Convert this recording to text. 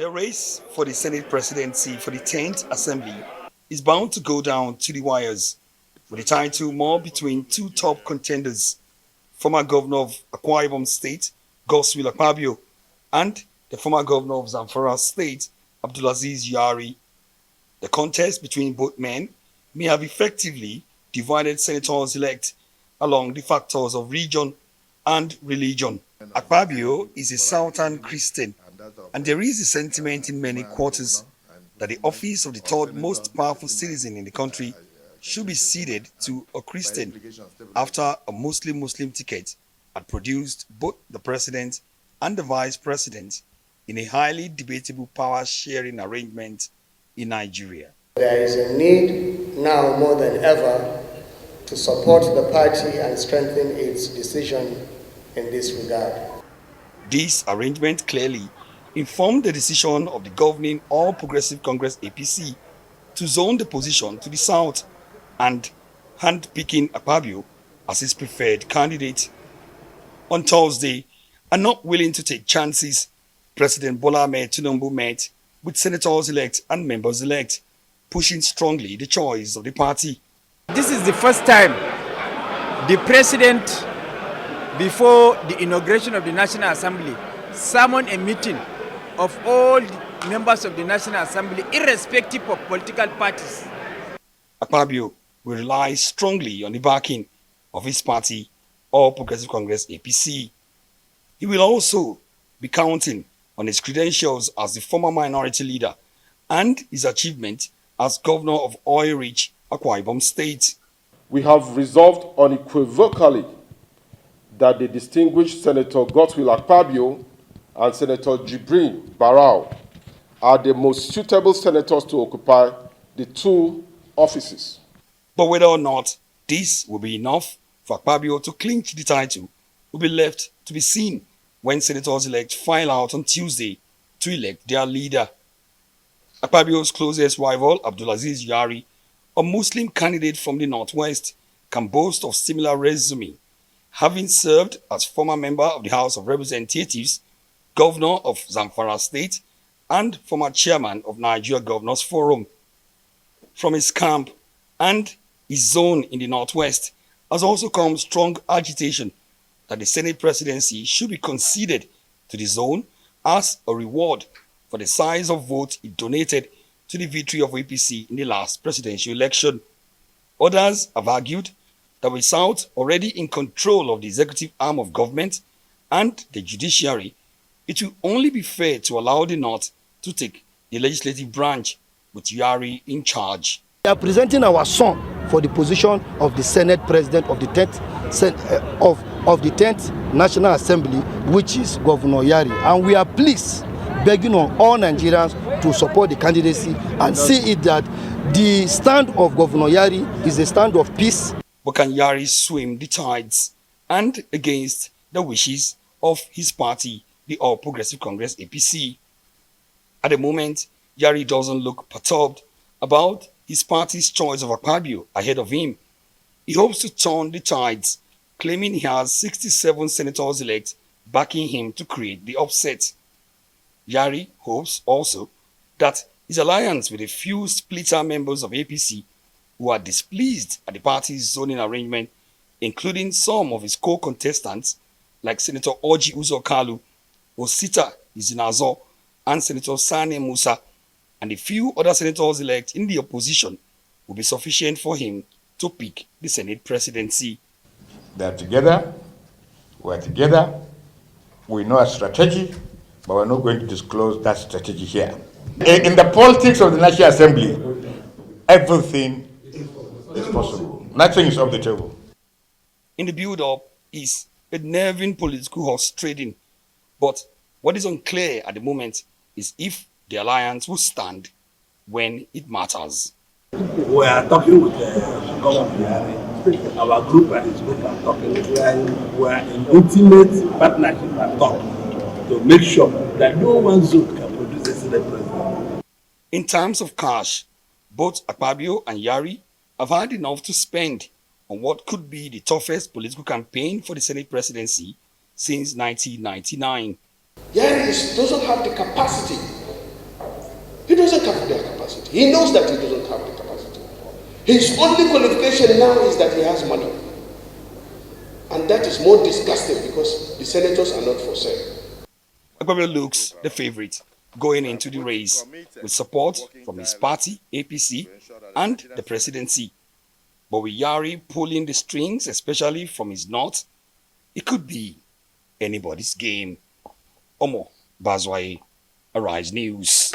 The race for the Senate presidency for the 10th Assembly is bound to go down to the wires, with the title more between two top contenders, former governor of Akwa Ibom State, Godswill Akpabio, and the former governor of Zamfara State, Abdulaziz Yari. The contest between both men may have effectively divided senators-elect along the factors of region and religion. Akpabio is a Southern Christian, and there is a sentiment in many quarters that the office of the third most powerful citizen in the country should be ceded to a Christian after a Muslim ticket had produced both the president and the vice president in a highly debatable power-sharing arrangement in Nigeria. There is a need now more than ever to support the party and strengthen its decision in this regard. This arrangement clearly informed the decision of the governing All Progressive Congress APC to zone the position to the south and hand-picking Akpabio as his preferred candidate. On Thursday, and not willing to take chances, President Bola Ahmed Tinubu met with senators-elect and members-elect, pushing strongly the choice of the party. This is the first time the president, before the inauguration of the National Assembly, summoned a meeting of all the members of the National Assembly, irrespective of political parties. Akpabio will rely strongly on the backing of his party, All Progressive Congress APC. He will also be counting on his credentials as the former minority leader and his achievement as governor of oil-rich Akwa Ibom State. We have resolved unequivocally that the distinguished Senator Godswill Akpabio and Senator Jibrin Barau are the most suitable senators to occupy the two offices. But whether or not this will be enough for Akpabio to clinch the title will be left to be seen when senators-elect file out on Tuesday to elect their leader. Akpabio's closest rival, Abdulaziz Yari, a Muslim candidate from the Northwest, can boast of similar resume, having served as former member of the House of Representatives, governor of Zamfara State, and former chairman of Nigeria Governors Forum. From his camp and his zone in the Northwest has also come strong agitation that the Senate presidency should be conceded to the zone as a reward for the size of vote it donated to the victory of APC in the last presidential election. Others have argued that with South already in control of the executive arm of government and the judiciary, it will only be fair to allow the North to take the legislative branch with Yari in charge. We are presenting our son for the position of the Senate President of the 10th of the 10th National Assembly, which is Governor Yari, and we are pleased, begging on all Nigerians to support the candidacy and see it that the stand of Governor Yari is a stand of peace. But can Yari swim the tides and against the wishes of his party, the All Progressive Congress APC? At the moment, Yari doesn't look perturbed about his party's choice of Akpabio ahead of him. He hopes to turn the tides, claiming he has 67 senators-elect backing him to create the upset. Yari hopes also that his alliance with a few splitter members of APC who are displeased at the party's zoning arrangement, including some of his co-contestants like Senator Orji Uzor Kalu, Osita Izinazo, and Senator Sani Musa, and a few other senators-elect in the opposition will be sufficient for him to pick the Senate presidency. They're together, we're together, we know a strategy, but we're not going to disclose that strategy here. In the politics of the National Assembly, everything is possible. Nothing is off the table. In the build-up is a nerving political horse trading, but what is unclear at the moment is if the alliance will stand when it matters. We are talking with Governor. Our group and his group are talking. We are in intimate partnership and talk to make sure that no one zone can produce a Senate president. In terms of cash, both Akpabio and Yari have had enough to spend on what could be the toughest political campaign for the Senate presidency since 1999. Yari doesn't have the capacity He doesn't have the capacity. He knows that he doesn't have the capacity. His only qualification now is that he has money. And that is more disgusting because the senators are not for sale. Akpabio looks the favorite going into the race with support from his party, APC, and the presidency. But with Yari pulling the strings, especially from his north, it could be anybody's game. Omo Bazwai, Arise News.